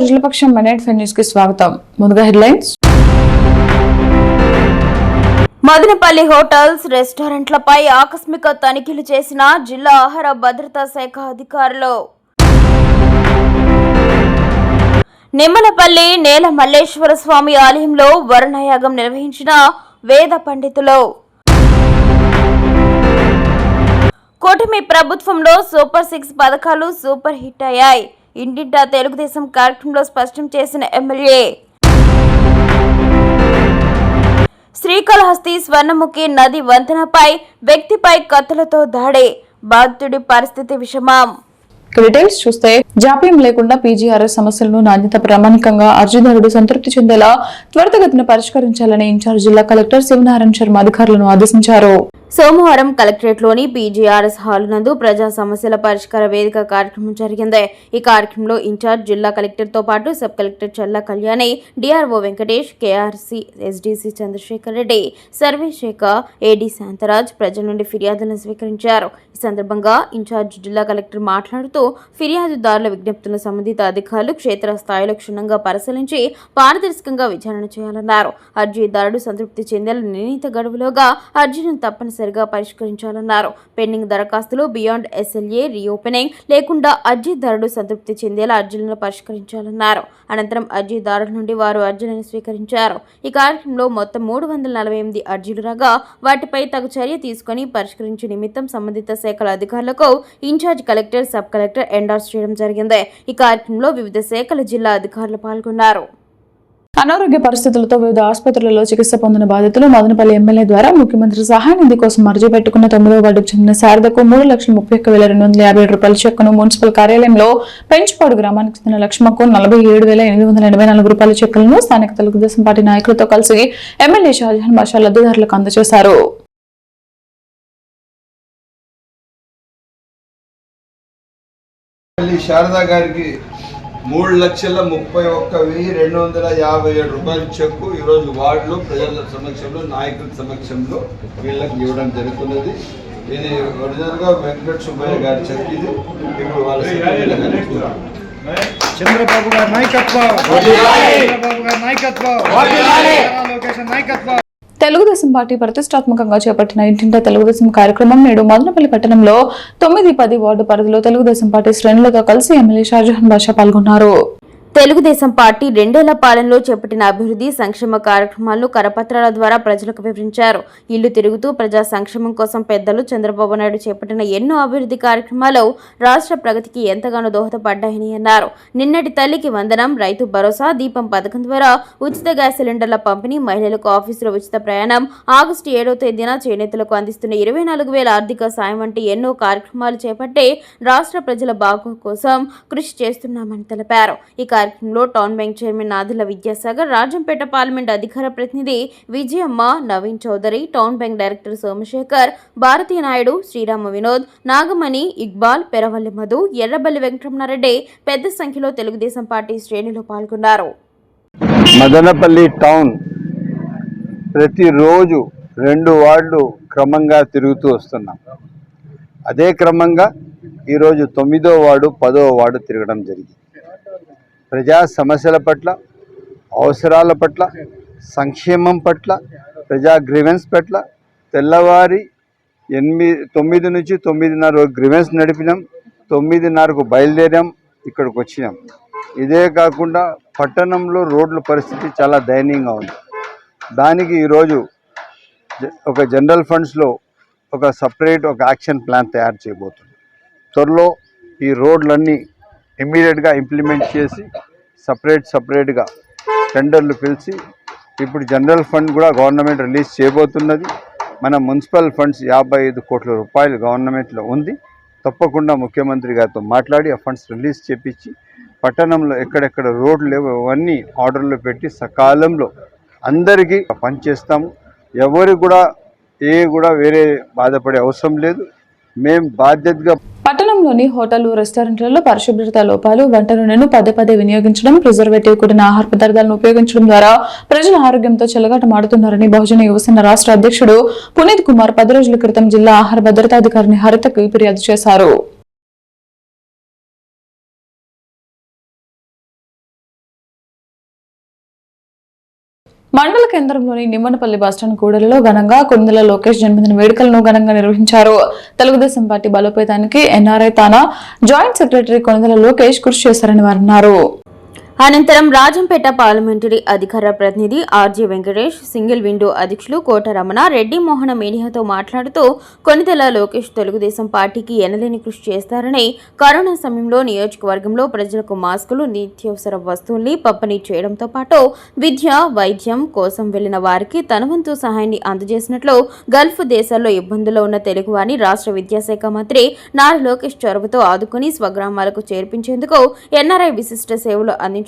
ప్రజలపక్షం minute news కి స్వాగతం. ముందుగా హెడ్లైన్స్. మదనపల్లి హోటల్స్, రెస్టారెంట్లపై ఆకస్మిక తనిఖీలు చేసిన జిల్లా ఆహార భద్రతా శాఖ అధికారులు. నిమ్మలపల్లి నేల మల్లేశ్వర స్వామి ఆలయంలో వరుణయాగం నిర్వహించిన వేద పండితులు. కూటమి ప్రభుత్వంలో సూపర్ 6 పథకాలు సూపర్ హిట్ అయ్యాయి. ఇంటింటా తెలుగుదేశం కార్యక్రమంలో స్పష్టం చేసిన ఎమ్మెల్యే. శ్రీకాళహస్తి స్వర్ణముఖి నది వంతెనపై వ్యక్తిపై కత్తులతో దాడి, బాధితుడి పరిస్థితి విషమం. డీటెయిల్స్ చూస్తే జాప్యం లేకుండా పీజీఆర్ఎస్ సమస్యలను నాణ్యత ప్రామాణికంగా అర్జీదారుడు సంతృప్తి చెందేలా త్వరితగతిన పరిష్కరించాలని ఇన్ఛార్జ్ జిల్లా కలెక్టర్ శివనారాయణ శర్మ అధికారులను ఆదేశించారు. సోమవారం కలెక్టరేట్లోని పీజీఆర్ఎస్ హాల్ నందు ప్రజా సమస్యల పరిష్కార వేదిక కార్యక్రమం జరిగింది. ఈ కార్యక్రమంలో ఇన్ఛార్జ్ జిల్లా కలెక్టర్తో పాటు sub collector Challa Kalyani, DRO Venkatesh, KRC SDC Chandrasekhar Reddy, survey శాఖ ఏడీ శాంతరాజ్ ప్రజల నుండి ఫిర్యాదులను స్వీకరించారు. ఈ సందర్భంగా ఇన్ఛార్జ్ జిల్లా కలెక్టర్ మాట్లాడుతూ ఫిర్యాదుదారుల విజ్ఞప్తులను సంబంధిత అధికారులు క్షేత్రస్థాయిలో క్షుణ్ణంగా పరిశీలించి పారదర్శకంగా విచారణ చేయాలన్నారు. అర్జీదారుడు సంతృప్తి చెందేలా నిర్ణీత గడువులోగా అర్జీలను తప్పనిసరిగా పరిష్కరించాలన్నారు. పెండింగ్ దరఖాస్తులు బియాండ్ ఎస్ఎల్ఏ రీఓపెనింగ్ లేకుండా అర్జీదారుడు సంతృప్తి చెందేలా అర్జీలను పరిష్కరించాలన్నారు. అనంతరం అర్జీదారుల నుండి వారు అర్జీలను స్వీకరించారు. ఈ కార్యక్రమంలో మొత్తం 348 అర్జీలు రాగా వాటిపై తగు చర్య తీసుకుని పరిష్కరించే నిమిత్తం సంబంధిత శాఖల అధికారులకు in charge collector, sub collector endorse చేయడం జరిగింది. ఈ కార్యక్రమంలో వివిధ శాఖల జిల్లా అధికారులు పాల్గొన్నారు. అనారోగ్య పరిస్థితులతో వివిధ ఆసుపత్రులలో చికిత్స పొందిన బాధితులు మదనపల్లి ఎమ్మెల్యే ద్వారా ముఖ్యమంత్రి సహాయ నిధి కోసం అర్జీ పెట్టుకున్న 9వ వార్డుకు చెందిన శారదకు 3,31,250 రూపాయల చెక్కును మున్సిపల్ కార్యాలయంలో పెంచుపాడు గ్రామానికి చెందిన లక్ష్మకు 47,884 రూపాయల చెక్కులను స్థానిక తెలుగుదేశం పార్టీ నాయకులతో కలిసి ఎమ్మెల్యే షాజహాన్ బాషా లబ్ధిదారులకు అందజేశారు. శారదా గారికి 3,31,257 రూపాయల చెక్కు ఈరోజు వార్డులో ప్రజల సమక్షంలో, నాయకుల సమక్షంలో వీళ్ళకి ఇవ్వడం జరుగుతున్నది. ఇది ఒరిజినల్గా వెంకట సుబ్బయ్య గారి చెక్. ఇది ఇప్పుడు వాళ్ళ చంద్రబాబు గారి నాయకత్వం, నాయకత్వం. తెలుగుదేశం పార్టీ ప్రతిష్టాత్మకంగా చేపట్టిన ఇంటింటా తెలుగుదేశం కార్యక్రమం నేడు మదనపల్లి పట్టణంలో 9-10 వార్డు పరిధిలో తెలుగుదేశం పార్టీ శ్రేణులతో కలిసి ఎమ్మెల్యే షాజహాన్ బాషా పాల్గొన్నారు. తెలుగుదేశం పార్టీ 2 ఏళ్ల పాలనలో చేపట్టిన అభివృద్ధి సంక్షేమ కార్యక్రమాలను కరపత్రాల ద్వారా ప్రజలకు వివరించారు. ఇల్లు తిరుగుతూ ప్రజా సంక్షేమం కోసం పెద్దలు చంద్రబాబు నాయుడు చేపట్టిన ఎన్నో అభివృద్ధి కార్యక్రమాలు రాష్ట్ర ప్రగతికి ఎంతగానో దోహదపడ్డాయని అన్నారు. నిన్నటి తల్లికి వందనం, రైతు భరోసా, దీపం పథకం ద్వారా ఉచిత గ్యాస్ సిలిండర్ల పంపిణీ, మహిళలకు ఆఫీసులో ఉచిత ప్రయాణం, ఆగస్టు 7వ తేదీన చేనేతలకు అందిస్తున్న 24,000 ఆర్థిక సాయం వంటి ఎన్నో కార్యక్రమాలు చేపట్టి రాష్ట్ర ప్రజల బాగు కోసం కృషి చేస్తున్నామని తెలిపారు. ఈ కార్యక్రమంలో town bank chairman Nadila Vidyasagar, Rajampet parliament అధికార ప్రతినిధి Vijayamma, Naveen Chowdary, town bank director Somasekhar, Bharathi Naidu, Srirama Vinod, Nagamani, Iqbal, Peravalli Madhu, Erraballi Venkataramanareddy పెద్ద సంఖ్యలో తెలుగుదేశం పార్టీ శ్రేణులు పాల్గొన్నారు. మదనపల్లి టౌన్ ప్రతిరోజు 2 వార్డులు క్రమంగా తిరుగుతూ వస్తున్నాం. అదే క్రమంగా ఈరోజు 9వ వార్డు, 10వ వార్డు తిరగడం జరిగింది. ప్రజా సమస్యల పట్ల, అవసరాల పట్ల, సంక్షేమం పట్ల, ప్రజా గ్రీవెన్స్ పట్ల తెల్లవారి 9 నుంచి 9:30 గ్రీవెన్స్ నడిపినాం. 9:30కు బయలుదేరాం, ఇక్కడికి వచ్చినాం. ఇదే కాకుండా పట్టణంలో రోడ్ల పరిస్థితి చాలా దయనీయంగా ఉంది. దానికి ఈరోజు ఒక జనరల్ ఫండ్స్లో ఒక సపరేట్ యాక్షన్ ప్లాన్ తయారు చేయబోతుంది. త్వరలో ఈ రోడ్లన్నీ ఇమ్మీడియట్గా ఇంప్లిమెంట్ చేసి సపరేట్గా టెండర్లు పిలిచి ఇప్పుడు జనరల్ ఫండ్ కూడా గవర్నమెంట్ రిలీజ్ చేయబోతున్నది. మన మున్సిపల్ ఫండ్స్ 55 కోట్ల రూపాయలు గవర్నమెంట్లో ఉంది. తప్పకుండా ముఖ్యమంత్రి గారితో మాట్లాడి ఆ ఫండ్స్ రిలీజ్ చేపించి పట్టణంలో ఎక్కడెక్కడ రోడ్లు లేవో అవన్నీ ఆర్డర్లు పెట్టి సకాలంలో అందరికీ పనిచేస్తాము. ఎవరు కూడా వేరే బాధపడే అవసరం లేదు. మేము బాధ్యతగా పట్టణంలోని హోటల్, రెస్టారెంట్లలో పరిశుభ్రత లోపాలు, వంట నూనెను పదే వినియోగించడం, ప్రిజర్వేటివ్ కూడిన ఆహార పదార్థాలను ఉపయోగించడం ద్వారా ప్రజల ఆరోగ్యంతో చెలగాటమాడుతున్నారని బహుజన యువసేన రాష్ట్ర అధ్యక్షుడు పునీత్ కుమార్ 10 రోజుల క్రితం జిల్లా ఆహార భద్రతాధికారిని హరితకు ఫిర్యాదు చేశారు. మండల కేంద్రంలోని నిమ్మనపల్లి బస్టాండ్ కూడలిలో ఘనంగా కొనిదెల లోకేష్ జన్మదిన వేడుకలను ఘనంగా నిర్వహించారు. తెలుగుదేశం పార్టీ బలోపేతానికి ఎన్ఆర్ఐ తానా జాయింట్ సెక్రటరీ కొనిదెల లోకేష్ కృషి చేశారని వారు అన్నారు. అనంతరం రాజంపేట పార్లమెంటరీ అధికార ప్రతినిధి ఆర్జీ వెంకటేష్, సింగిల్ విండో అధ్యక్షులు కోట రమణ రెడ్డి మోహన మీడియాతో మాట్లాడుతూ కొనిదెల లోకేష్ తెలుగుదేశం పార్టీకి ఎనలేని కృషి చేస్తారని, కరోనా సమయంలో నియోజకవర్గంలో ప్రజలకు మాస్కులు, నిత్యావసర వస్తువుల్ని పంపిణీ చేయడంతో పాటు విద్య, వైద్యం కోసం వెళ్లిన వారికి తన వంతు సహాయాన్ని అందజేసినట్లు గల్ఫ్ దేశాల్లో ఇబ్బందుల్లో ఉన్న తెలుగువారిని రాష్ట్ర విద్యాశాఖ మంత్రి నారా లోకేష్ చొరవతో ఆదుకుని స్వగ్రామాలకు చేర్పించేందుకు ఎన్ఆర్ఐ విశిష్ట సేవలు అందించినట్లు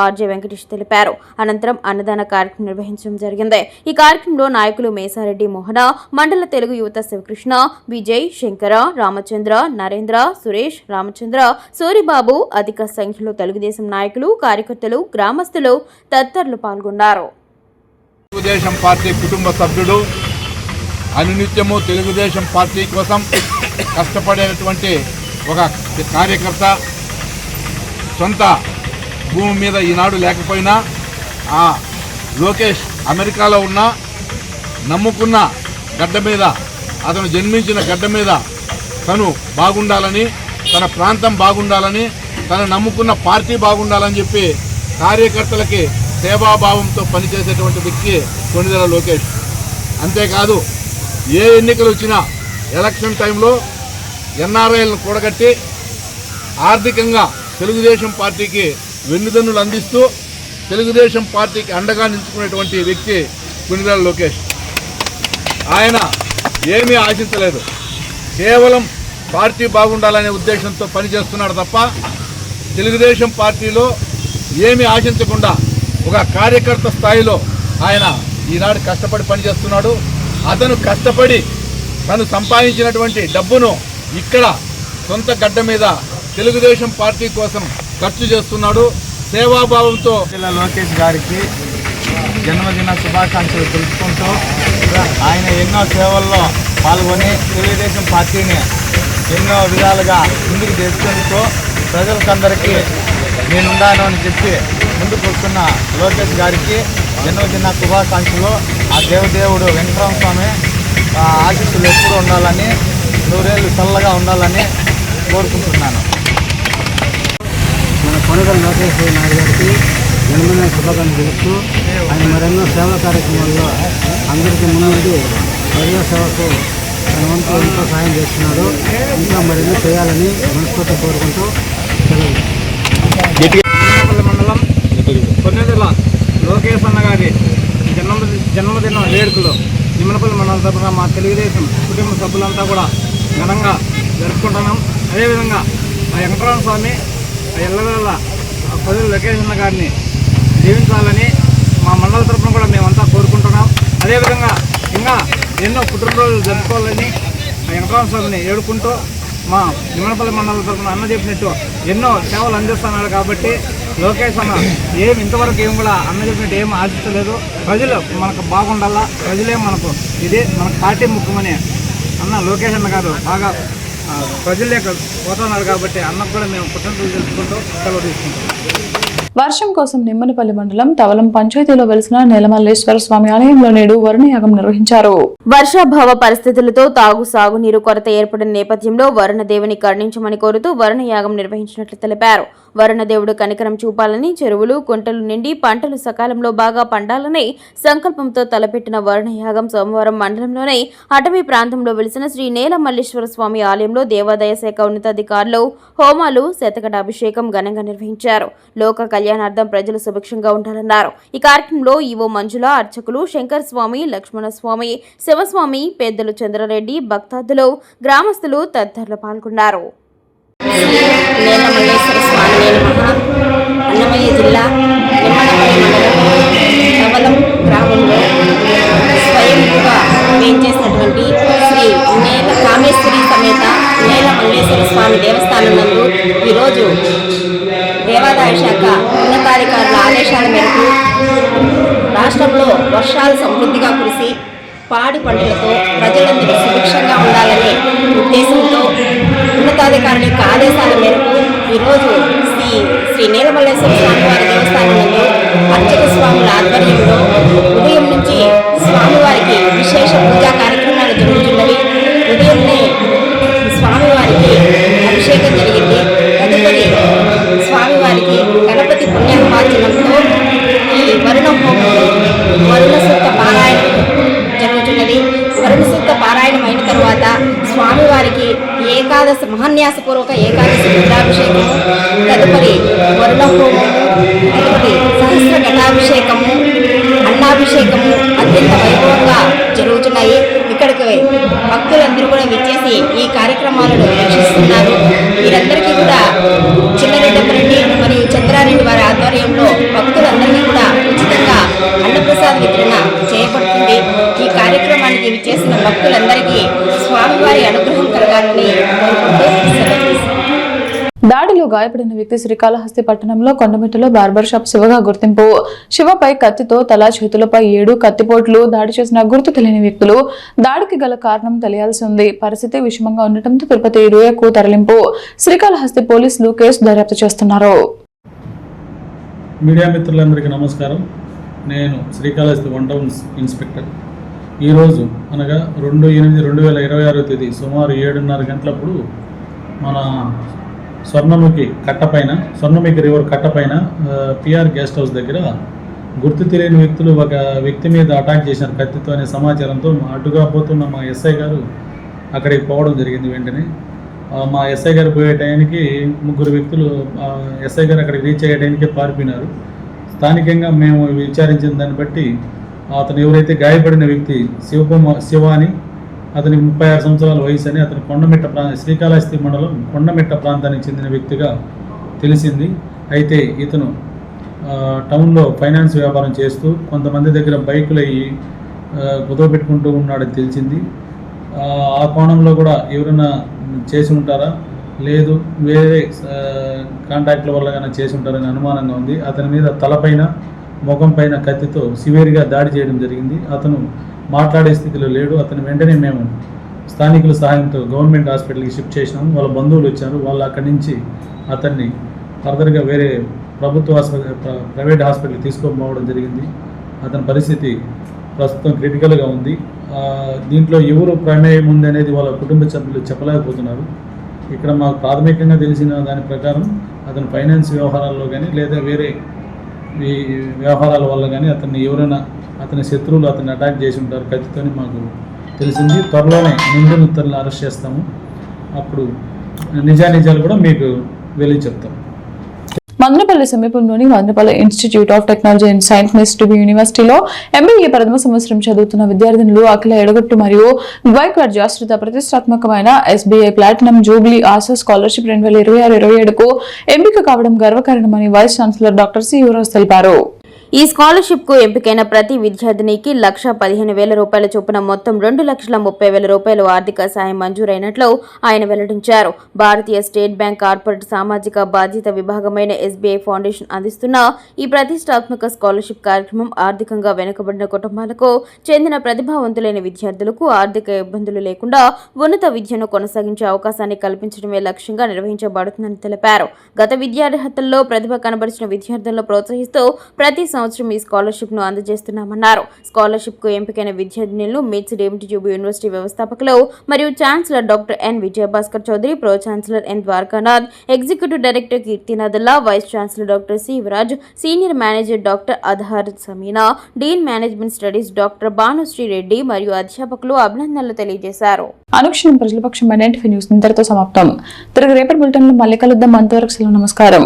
ఆర్జే వెంకటేష్ తెలిపారు. అనంతరం అన్నదాన కార్యక్రమం నిర్వహించడం జరిగింది. ఈ కార్యక్రమంలో నాయకులు మేసారెడ్డి మోహన, మండల తెలుగు యువత శివకృష్ణ, విజయ్, శంకర, రామచంద్ర, నరేంద్ర, సురేష్, రామచంద్ర, సూరిబాబు, అధిక సంఖ్యలో తెలుగుదేశం నాయకులు, కార్యకర్తలు, గ్రామస్తులు తదితరులు పాల్గొన్నారు. తెలుగుదేశం పార్టీ కుటుంబ సభ్యుడు, అనునిత్యము తెలుగుదేశం పార్టీ కోసం కష్టపడేటువంటి ఒక కార్యకర్త, సొంత భూమి మీద ఈనాడు లేకపోయినా ఆ లోకేష్ అమెరికాలో ఉన్న నమ్ముకున్న గడ్డ మీద, అతను జన్మించిన గడ్డ మీద తను బాగుండాలని, తన ప్రాంతం బాగుండాలని, తను నమ్ముకున్న పార్టీ బాగుండాలని చెప్పి కార్యకర్తలకి సేవాభావంతో పనిచేసేటువంటి వ్యక్తి కొనిదెల లోకేష్. అంతేకాదు ఏ ఎన్నికలు వచ్చినా ఎలక్షన్ టైంలో ఎన్ఆర్ఐలను కూడగట్టి ఆర్థికంగా తెలుగుదేశం పార్టీకి వెన్నుదన్నులు అందిస్తూ తెలుగుదేశం పార్టీకి అండగా నిలుచుకునేటువంటి వ్యక్తి కొనిదెల లోకేష్. ఆయన ఏమీ ఆశించలేదు, కేవలం పార్టీ బాగుండాలనే ఉద్దేశంతో పనిచేస్తున్నాడు తప్ప తెలుగుదేశం పార్టీలో ఏమీ ఆశించకుండా ఒక కార్యకర్త స్థాయిలో ఆయన ఈనాడు కష్టపడి పనిచేస్తున్నాడు. అతను కష్టపడి తను సంపాదించినటువంటి డబ్బును ఇక్కడ సొంత గడ్డ మీద తెలుగుదేశం పార్టీ కోసం ఖర్చు చేస్తున్నాడు. సేవాభావంతో లోకేష్ గారికి జన్మదిన శుభాకాంక్షలు తెలుపుకుంటూ ఆయన ఎన్నో సేవల్లో పాల్గొని తెలుగుదేశం పార్టీని ఎన్నో విధాలుగా ముందుకు తీసుకెళ్తూ ప్రజలకందరికీ నేనున్నాను అని చెప్పి ముందుకు వస్తున్న లోకేష్ గారికి జన్మదిన శుభాకాంక్షలు. ఆ దేవదేవుడు వెంకటరామ స్వామి ఆశీస్సులు ఎప్పుడూ ఉండాలని, నూరేళ్ళు చల్లగా ఉండాలని కోరుకుంటున్నాను. మన కొనిదెల లోకేష్ నాయుడు గారికి జన్మదిన శుభాకాంక్షలు తెలుపుతూ ఆయన మరెన్నో సేవా కార్యక్రమాల్లో అందరికీ ముందుండి ప్రజా సేవకు తన వంతు ఎంతో సహాయం చేస్తున్నారు. ఇంకా మరెన్నో చేయాలని మనస్ఫూర్తి కోరుకుంటూ మండలం కొనిదెల లోకేష్ అన్న గారి జన్మదిన వేడుకలు నిమ్మనపల్లి మండలం తరఫున మా తెలుగుదేశం కుటుంబ సభ్యులంతా కూడా ఘనంగా జరుపుకుంటున్నాం. అదేవిధంగా ఆ వెంకటరామ స్వామి ఎల్లవేళ కొనిదెల లోకేష్ అన్న గారిని జీవించాలని మా మండల తరఫున కూడా మేమంతా కోరుకుంటున్నాం. అదేవిధంగా ఇంకా ఎన్నో పుట్టినరోజులు జరుపుకోవాలని ఆ వెంకటరామ స్వామిని ఏడుకుంటూ మా నిమ్మనపల్లి మండలం తరఫున అన్న చెప్పినట్టు ఎన్నో సేవలు అందిస్తున్నారు. కాబట్టి లోకేష్ అన్న ఇంతవరకు ఏం కూడా అన్న చెప్పినట్టు ఏం ఆశించలేదు. ప్రజలు మనకు బాగుండాలా, ప్రజలే మనకు ఇది మన పార్టీ ముఖ్యమని అన్న లోకేష్ అన్న గారు బాగా ప్రజలే పోతున్నారు. కాబట్టి అన్నకు కూడా మేము పుట్టినరోజు తెలుసుకుంటూ సెలవు తీసుకుంటాం. వర్షం కోసం నిమ్మనపల్లి మండలం తవలం పంచాయతీలో వెలిసిన నేలమల్లేశ్వర స్వామి ఆలయంలో నేడు వరుణయాగం నిర్వహించారు. వర్షాభావ పరిస్థితులతో సాగునీరు కొరత ఏర్పడిన నేపథ్యంలో వరుణదేవుని కరుణించమని కోరుతూ వరుణయాగం నిర్వహించినట్లు తెలిపారు. వరుణదేవుడు కనికరం చూపాలని, చెరువులు, కుంటలు నిండి పంటలు సకాలంలో బాగా పండాలని సంకల్పంతో తలపెట్టిన వరుణయాగం సోమవారం మండలంలోని అటవీ ప్రాంతంలో వెలిసిన శ్రీ నేలమల్లేశ్వర స్వామి ఆలయంలో దేవాదాయ శాఖ ఉన్నతాధికారులు హోమాలు, శతకటాభిషేకం ఘనంగా నిర్వహించారు. లోక కళ్యాణార్థం ప్రజలు సుభిక్షంగా ఉండాలన్నారు. ఈ కార్యక్రమంలో ఈవో మంజుల, అర్చకులు శంకర్ స్వామి, లక్ష్మణ స్వామి, శివస్వామి, పెద్దలు చంద్రరెడ్డి, భక్తాదులు, గ్రామస్తులు తదితరులు పాల్గొన్నారు. నేలమల్లేశ్వర స్వామి అన్నమయ్య జిల్లా నిమ్మనపల్లి మండలం తవలం గ్రామంలో స్వయంగా వేంచేసినటువంటి శ్రీ కామేశ్వరి సమేత నేలమల్లేశ్వర స్వామి దేవస్థానం నందు ఈరోజు దేవాదాయ శాఖ ఉన్నతాధికారుల ఆదేశాల మేరకు రాష్ట్రంలో వర్షాలు సమృద్ధిగా కురిసి పాడి పంటలతో ప్రజలందరూ సుభిక్షంగా ఉండాలనే ఉద్దేశంతో ఉన్నతాధికారుల యొక్క ఆదేశాల మేరకు ఈరోజు శ్రీ నేలమల్లేశ్వర స్వామి వారి దేవస్థానం నందు అర్చక స్వాముల ఆధ్వర్యంలో మహాన్యాసపూర్వక ఏకాదశి రుద్రాభిషేకము, తదుపరి వరుణ హోమము, తదుపరి సహస్ర ఘటాభిషేకము, అన్నాభిషేకము అత్యంత వైభవంగా జరుగుతున్నాయి. ఇక్కడికి భక్తులందరూ కూడా విచ్చేసి ఈ కార్యక్రమాలను వీక్షిస్తున్నారు. వీరందరికీ కూడా చిన్నరెడ్డి మరియు చంద్రారెడ్డి వారి ఆధ్వర్యంలో భక్తులందరికీ కూడా ఉచితంగా అన్నప్రసాద వితరణ చేయబడుతుంది. ఈ కార్యక్రమానికి విచ్చేసిన భక్తులందరికీ స్వామివారి అనుగ్రహం కలగాలని కోరుకుంటూ సెలవు తీసుకుంటున్నాను. దాడిలో గాయపడిన వ్యక్తి శ్రీకాళహస్తి పట్టణంలో కొండమిట్టలో బార్బర్ షాప్ శివగా గుర్తింపు. శివపై కత్తితో తల చేతులపై 7 కత్తిపోట్లు దాడి చేసిన గుర్తు తెలియని వ్యక్తులు. దాడికి గల కారణం తెలియాల్సి ఉంది. పరిస్థితి విషమంగా ఉండటంతో తిరుపతి రూయకు తరలింపు. శ్రీకాళహస్తి పోలీసులు కేసు దర్యాప్తు చేస్తున్నారు. మీడియా మిత్రులందరికీ నమస్కారం. నేను శ్రీకాళహస్తి 1 టౌన్ ఇన్స్పెక్టర్. ఈరోజు అనగా 2/8/2026 తేదీ సుమారు 7:30 గంటలప్పుడు మన స్వర్ణముఖి రివర్ కట్టపైన పిఆర్ గెస్ట్ హౌస్ దగ్గర గుర్తు తెలియని వ్యక్తులు ఒక వ్యక్తి మీద అటాక్ చేశారు కత్తితో అనే సమాచారంతో అడ్డుగా పోతున్న మా ఎస్ఐ గారు అక్కడికి పోవడం జరిగింది. వెంటనే మా ఎస్ఐ గారు పోయే టైంకి 3 వ్యక్తులు ఎస్ఐ గారు అక్కడికి రీచ్ అయ్యే టైంకే పారిపోయినారు. స్థానికంగా మేము విచారించిన దాన్ని బట్టి అతను ఎవరైతే గాయపడిన వ్యక్తి శివ అని, అతనికి 36 సంవత్సరాల వయసు అని, అతను శ్రీకాళహస్తి మండలం కొండమిట్ట ప్రాంతానికి చెందిన వ్యక్తిగా తెలిసింది. అయితే ఇతను టౌన్లో ఫైనాన్స్ వ్యాపారం చేస్తూ కొంతమంది దగ్గర బైకులు అయ్యి కుదవపెట్టుకుంటూ ఉన్నాడని తెలిసింది. ఆ కోణంలో కూడా ఎవరైనా చేసి ఉంటారా, లేదు వేరే కాంటాక్ట్ల వల్ల కానీ చేసి ఉంటారని అనుమానంగా ఉంది. అతని మీద తలపైన ముఖం పైన కత్తితో సివియర్గా దాడి చేయడం జరిగింది. అతను మాట్లాడే స్థితిలో లేడు. అతను వెంటనే మేము స్థానికుల సహాయంతో గవర్నమెంట్ హాస్పిటల్కి షిఫ్ట్ చేసినాము. వాళ్ళ బంధువులు వచ్చారు. వాళ్ళు అక్కడి నుంచి అతన్ని ఫర్దర్గా వేరే ప్రైవేట్ హాస్పిటల్కి తీసుకొని జరిగింది. అతని పరిస్థితి ప్రస్తుతం క్రిటికల్గా ఉంది. దీంట్లో ఎవరు ప్రమేయం ఉంది అనేది వాళ్ళ కుటుంబ సభ్యులు చెప్పలేకపోతున్నారు. ఇక్కడ మాకు ప్రాథమికంగా తెలిసిన దాని ప్రకారం అతను ఫైనాన్స్ వ్యవహారాల్లో కానీ లేదా వేరే ఈ వ్యవహారాల వల్ల కానీ అతని శత్రువులు అతన్ని అటాక్ చేసి ఉంటారు కత్తితోని మాకు తెలిసింది. త్వరలోనే నిందితులను అరెస్ట్ చేస్తాము. అప్పుడు నిజాలు కూడా మీకు వెళ్ళి చెప్తాం. మదనపల్లి సమీపంలోని Madanapalle institute of technology and science mystery యూనివర్సిటీలో ఎంబీఏ ప్రథమ సంవత్సరం చదువుతున్న విద్యార్థినులు అఖిల ఎడగొట్టు మరియు గ్వైక్వాడ్ జాస్త్రిత ప్రతిష్టాత్మకమైన SBI platinum jubilee Asha scholarship 2026-27కు ఎంపిక కావడం గర్వకారణమని vice chancellor doctor C Yuvaraj తెలిపారు. ఈ స్కాలర్షిప్ కు ఎంపికైన ప్రతి విద్యార్థినికి 1,15,000 రూపాయల చొప్పున మొత్తం 2,30,000 రూపాయలు ఆర్థిక సాయం మంజూరైనట్లు ఆయన వెల్లడించారు. భారతీయ స్టేట్ బ్యాంక్ కార్పొరేట్ సామాజిక బాధ్యత విభాగమైన ఎస్బీఐ ఫౌండేషన్ అందిస్తున్న ఈ ప్రతిష్టాత్మక స్కాలర్షిప్ కార్యక్రమం ఆర్థికంగా వెనుకబడిన కుటుంబాలకు చెందిన ప్రతిభావంతులైన విద్యార్థులకు ఆర్థిక ఇబ్బందులు లేకుండా ఉన్నత విద్యను కొనసాగించే అవకాశాన్ని కల్పించడమే లక్ష్యంగా నిర్వహించబడుతుందని తెలిపారు. గత విద్యార్హతల్లో ప్రతిభ కనబరిచిన విద్యార్థులను ప్రోత్సహిస్తూ ప్రతి సంవత్సరం ఈ స్కాలర్షిప్ ను అందజేస్తున్నామన్నారు. స్కాలర్షిప్ కు ఎంపికైన విద్యార్థినులు మిట్స్ డీమ్డ్ ట్యూబ్ యూనివర్సిటీ వ్యవస్థాపకులు మరియు chancellor doctor N Vijayabhaskar Chowdary, pro chancellor N Dwarakanath, executive director Keerthinathalla, vice chancellor doctor C Yuvaraj, senior manager doctor Adhar Sameena, dean management studies doctor Bhanusri Reddy మరియు అధ్యాపకులు అభినందనలు తెలియజేశారు. అనుక్షణం ప్రజల పక్షం న్యూస్ ఇంతటితో సమాప్తం. తిరిగి రేపటి బులెటిన్లో మళ్ళీ కలుద్దాం. అంతవరకు సెలవు. నమస్కారం.